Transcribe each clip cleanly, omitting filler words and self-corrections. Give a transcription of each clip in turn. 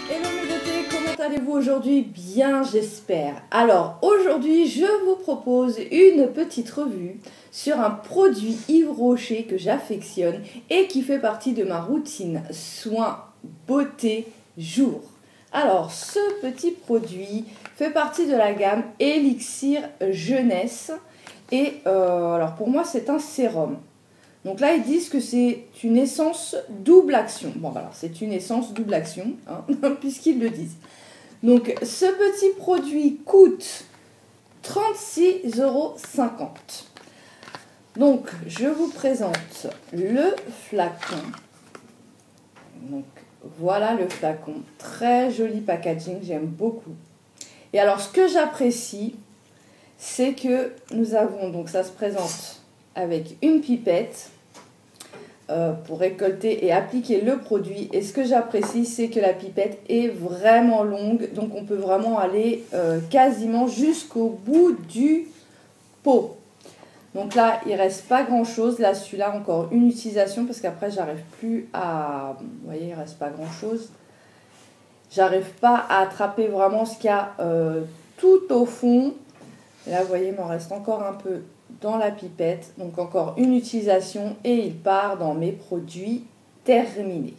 Hello mes beautés, comment allez-vous aujourd'hui? Bien j'espère. Alors aujourd'hui je vous propose une petite revue sur un produit Yves Rocher que j'affectionne et qui fait partie de ma routine soins beauté jour. Alors ce petit produit fait partie de la gamme Elixir Jeunesse et alors pour moi c'est un sérum. Donc là, ils disent que c'est une essence double action. Bon, voilà, c'est une essence double action, hein, puisqu'ils le disent. Donc, ce petit produit coûte 36,50 €. Donc, je vous présente le flacon. Donc, voilà le flacon. Très joli packaging, j'aime beaucoup. Et alors, ce que j'apprécie, c'est que nous avons, donc ça se présente avec une pipette, pour récolter et appliquer le produit. Et ce que j'apprécie, c'est que la pipette est vraiment longue, donc on peut vraiment aller quasiment jusqu'au bout du pot. Donc là, il reste pas grand chose. Là, celui-là, encore une utilisation, parce qu'après, j'arrive plus à... Vous voyez, il reste pas grand chose. J'arrive pas à attraper vraiment ce qu'il y a tout au fond. Et là, vous voyez, il m'en reste encore un peu dans la pipette, donc encore une utilisation et il part dans mes produits terminés.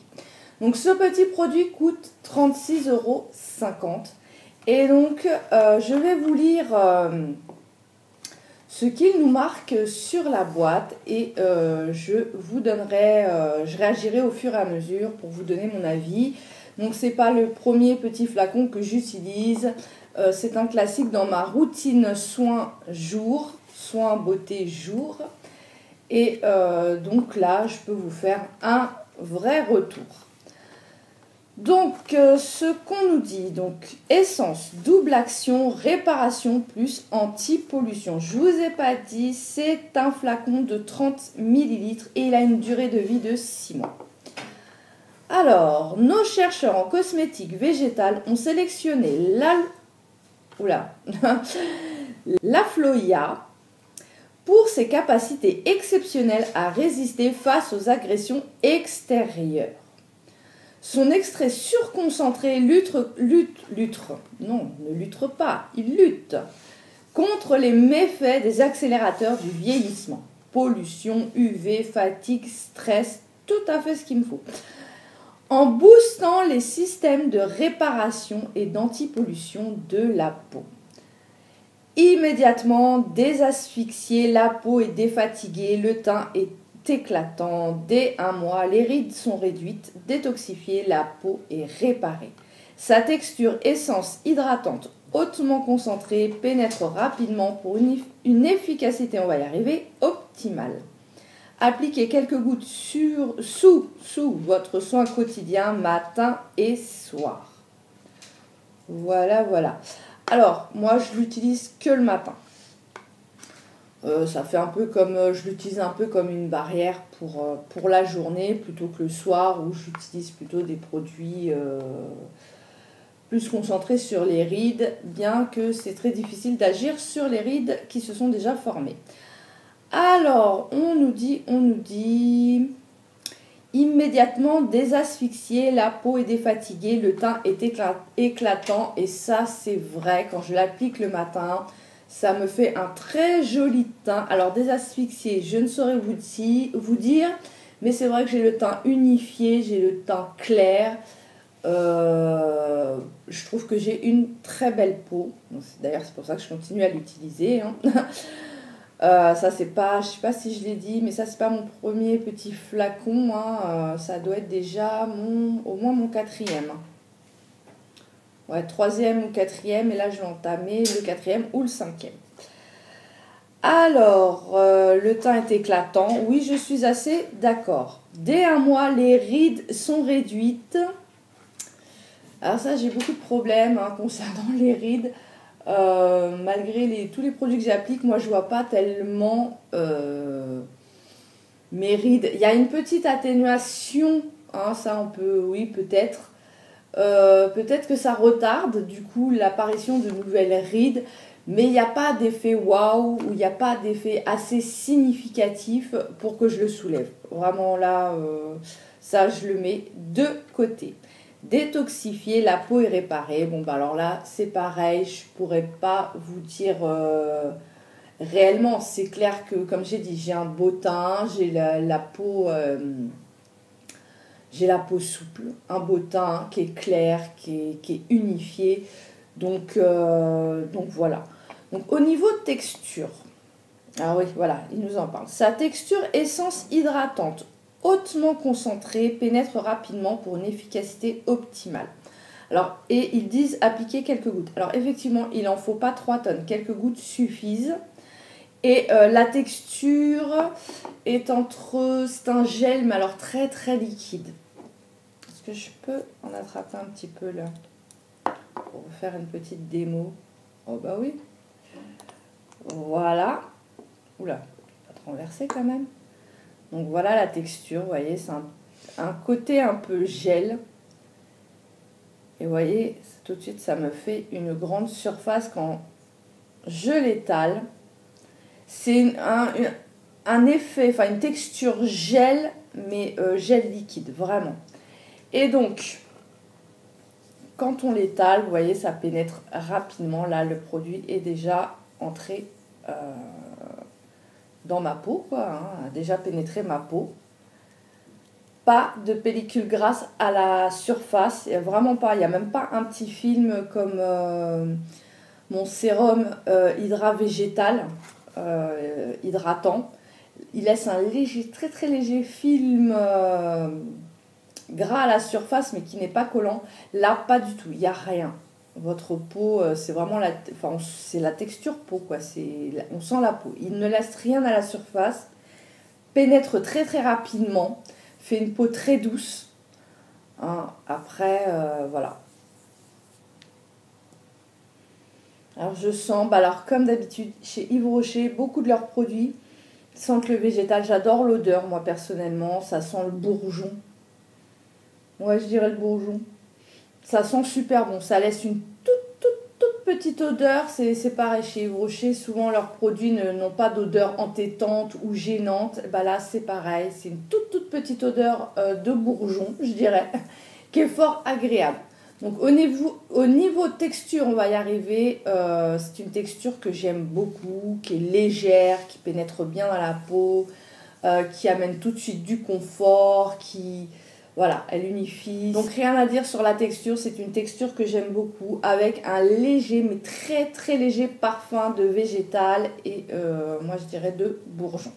Donc ce petit produit coûte 36,50 € et donc je vais vous lire ce qu'il nous marque sur la boîte et je vous donnerai, je réagirai au fur et à mesure pour vous donner mon avis. Donc c'est pas le premier petit flacon que j'utilise, c'est un classique dans ma routine soins jour, soins beauté jour. Et donc là, je peux vous faire un vrai retour. Donc, ce qu'on nous dit, donc essence, double action, réparation plus anti-pollution. Je vous ai pas dit, c'est un flacon de 30 ml et il a une durée de vie de 6 mois. Alors, nos chercheurs en cosmétique végétale ont sélectionné l'Afloia pour ses capacités exceptionnelles à résister face aux agressions extérieures. Son extrait surconcentré lutte contre les méfaits des accélérateurs du vieillissement. Pollution, UV, fatigue, stress, tout à fait ce qu'il me faut. En boostant les systèmes de réparation et d'antipollution de la peau. Immédiatement désasphyxié, la peau est défatiguée, le teint est éclatant. Dès un mois, les rides sont réduites, détoxifiées, la peau est réparée. Sa texture essence hydratante hautement concentrée pénètre rapidement pour une efficacité, on va y arriver, optimale. Appliquez quelques gouttes sous votre soin quotidien, matin et soir. Voilà. Alors, moi, je l'utilise que le matin. Ça fait un peu comme, je l'utilise un peu comme une barrière pour la journée, plutôt que le soir, où j'utilise plutôt des produits plus concentrés sur les rides, bien que c'est très difficile d'agir sur les rides qui se sont déjà formées. Alors, on nous dit immédiatement désasphyxié, la peau est défatiguée, le teint est éclatant et ça c'est vrai, quand je l'applique le matin, ça me fait un très joli teint. Alors désasphyxié, je ne saurais vous dire, mais c'est vrai que j'ai le teint unifié, j'ai le teint clair, je trouve que j'ai une très belle peau, d'ailleurs c'est pour ça que je continue à l'utiliser, hein. Ça c'est pas, je sais pas si je l'ai dit, mais ça c'est pas mon premier petit flacon, hein. Ça doit être déjà au moins mon 4e. Ouais, 3e ou 4e, et là je vais entamer le 4e ou le 5e. Alors, le teint est éclatant, oui je suis assez d'accord. Dès un mois, les rides sont réduites. Alors ça j'ai beaucoup de problèmes, hein, concernant les rides. Malgré tous les produits que j'applique, moi je vois pas tellement mes rides. Il y a une petite atténuation, hein, ça on peut, oui peut-être. Peut-être que ça retarde du coup l'apparition de nouvelles rides, mais il n'y a pas d'effet waouh, ou il n'y a pas d'effet assez significatif pour que je le soulève. Vraiment là, ça je le mets de côté. détoxifié, la peau est réparée. Bon, bah alors là, c'est pareil, je pourrais pas vous dire réellement. C'est clair que, comme j'ai dit, j'ai un beau teint, j'ai la peau... j'ai la peau souple, un beau teint qui est clair, qui est unifié. Donc voilà. Donc au niveau de texture, ah oui, voilà, il nous en parle. Sa texture essence hydratante, hautement concentrée, pénètre rapidement pour une efficacité optimale. Alors, et ils disent appliquer quelques gouttes. Alors effectivement, il n'en faut pas 3 tonnes, quelques gouttes suffisent. Et la texture est c'est un gel, mais alors très très liquide. Est-ce que je peux en attraper un petit peu là pour vous faire une petite démo? Oh bah oui. Voilà. Oula, pas trop renversé quand même. Donc voilà la texture, vous voyez, c'est un côté un peu gel. Et vous voyez, tout de suite, ça me fait une grande surface quand je l'étale. C'est un effet, enfin une texture gel, mais gel liquide, vraiment. Et donc, quand on l'étale, vous voyez, ça pénètre rapidement. Là, le produit est déjà entré dans ma peau, quoi, hein, a déjà pénétré ma peau. Pas de pellicule grasse à la surface, vraiment pas. Il n'y a même pas un petit film comme mon sérum Hydra végétal hydratant. Il laisse un léger, très très léger film gras à la surface, mais qui n'est pas collant. Là, pas du tout, il n'y a rien. Votre peau, c'est vraiment c'est la texture peau, quoi. On sent la peau. Il ne laisse rien à la surface, pénètre très très rapidement, fait une peau très douce. Hein. Après, voilà. Alors je sens, alors comme d'habitude, chez Yves Rocher, beaucoup de leurs produits sentent le végétal. J'adore l'odeur, moi personnellement. Ça sent le bourgeon. Ouais, je dirais le bourgeon. Ça sent super bon. Ça laisse une toute petite odeur. C'est pareil chez Yves Rocher. Souvent, leurs produits n'ont pas d'odeur entêtante ou gênante. Bah là, c'est pareil. C'est une toute petite odeur de bourgeon, je dirais, qui est fort agréable. Donc, au niveau texture, on va y arriver. C'est une texture que j'aime beaucoup, qui est légère, qui pénètre bien dans la peau, qui amène tout de suite du confort, Voilà, elle unifie. Donc rien à dire sur la texture, c'est une texture que j'aime beaucoup avec un léger, mais très très léger parfum de végétal et moi je dirais de bourgeon.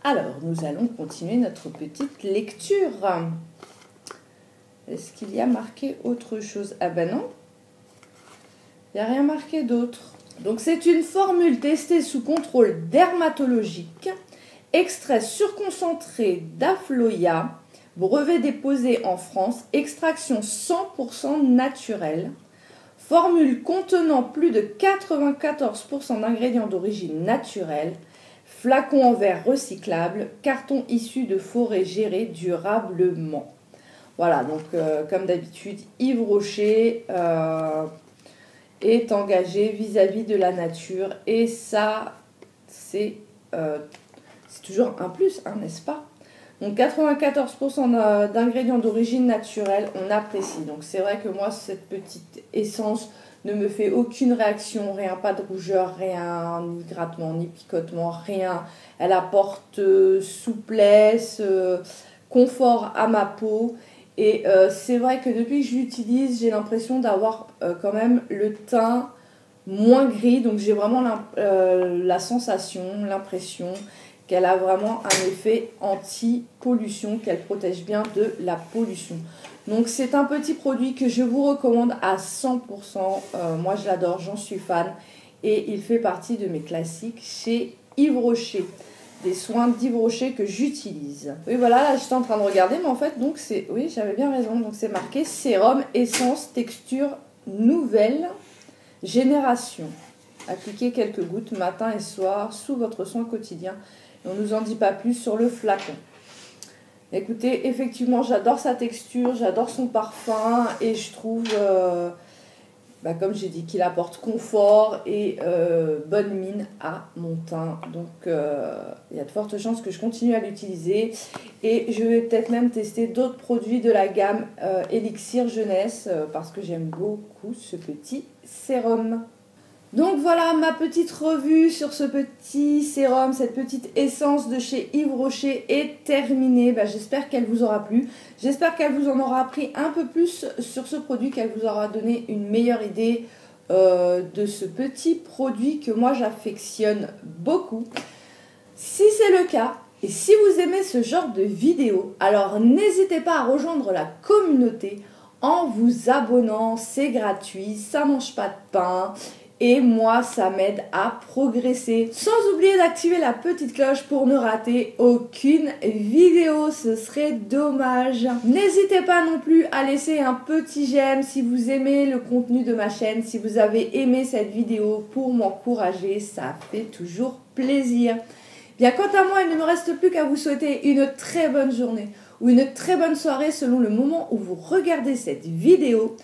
Alors, nous allons continuer notre petite lecture. Est-ce qu'il y a marqué autre chose? Ah ben non, il n'y a rien marqué d'autre. Donc c'est une formule testée sous contrôle dermatologique, extrait surconcentré d'Afloya, brevet déposé en France, extraction 100% naturelle, formule contenant plus de 94% d'ingrédients d'origine naturelle, flacon en verre recyclable, carton issu de forêts gérées durablement. Voilà, donc comme d'habitude, Yves Rocher est engagé vis-à-vis de la nature et ça, c'est toujours un plus, hein, n'est-ce pas? Donc 94% d'ingrédients d'origine naturelle, on apprécie. Donc c'est vrai que moi, cette petite essence ne me fait aucune réaction, rien, pas de rougeur, rien, ni grattement, ni picotement, rien. Elle apporte souplesse, confort à ma peau. Et c'est vrai que depuis que je l'utilise, j'ai l'impression d'avoir quand même le teint moins gris. Donc j'ai vraiment la sensation, l'impression qu'elle a vraiment un effet anti-pollution, qu'elle protège bien de la pollution. Donc c'est un petit produit que je vous recommande à 100%. Moi je l'adore, j'en suis fan. Et il fait partie de mes classiques chez Yves Rocher. Des soins d'Yves Rocher que j'utilise. Oui voilà, là j'étais en train de regarder, mais en fait, donc c'est... Oui, j'avais bien raison. Donc c'est marqué sérum, essence, texture, nouvelle génération. Appliquez quelques gouttes matin et soir sous votre soin quotidien. On ne nous en dit pas plus sur le flacon. Écoutez, effectivement, j'adore sa texture, j'adore son parfum et je trouve comme j'ai dit, qu'il apporte confort et bonne mine à mon teint. Donc il y a de fortes chances que je continue à l'utiliser. Et je vais peut-être même tester d'autres produits de la gamme Elixir Jeunesse parce que j'aime beaucoup ce petit sérum. Donc voilà, ma petite revue sur ce petit sérum, cette petite essence de chez Yves Rocher est terminée. J'espère qu'elle vous aura plu. J'espère qu'elle vous en aura appris un peu plus sur ce produit, qu'elle vous aura donné une meilleure idée de ce petit produit que moi j'affectionne beaucoup. Si c'est le cas, et si vous aimez ce genre de vidéo, alors n'hésitez pas à rejoindre la communauté en vous abonnant, c'est gratuit, ça mange pas de pain. Et moi, ça m'aide à progresser. Sans oublier d'activer la petite cloche pour ne rater aucune vidéo. Ce serait dommage. N'hésitez pas non plus à laisser un petit j'aime si vous aimez le contenu de ma chaîne. Si vous avez aimé cette vidéo pour m'encourager, ça fait toujours plaisir. Bien, quant à moi, il ne me reste plus qu'à vous souhaiter une très bonne journée ou une très bonne soirée selon le moment où vous regardez cette vidéo.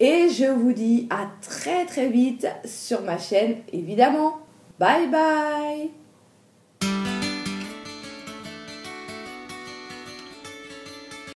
Et je vous dis à très très vite sur ma chaîne, évidemment. Bye bye!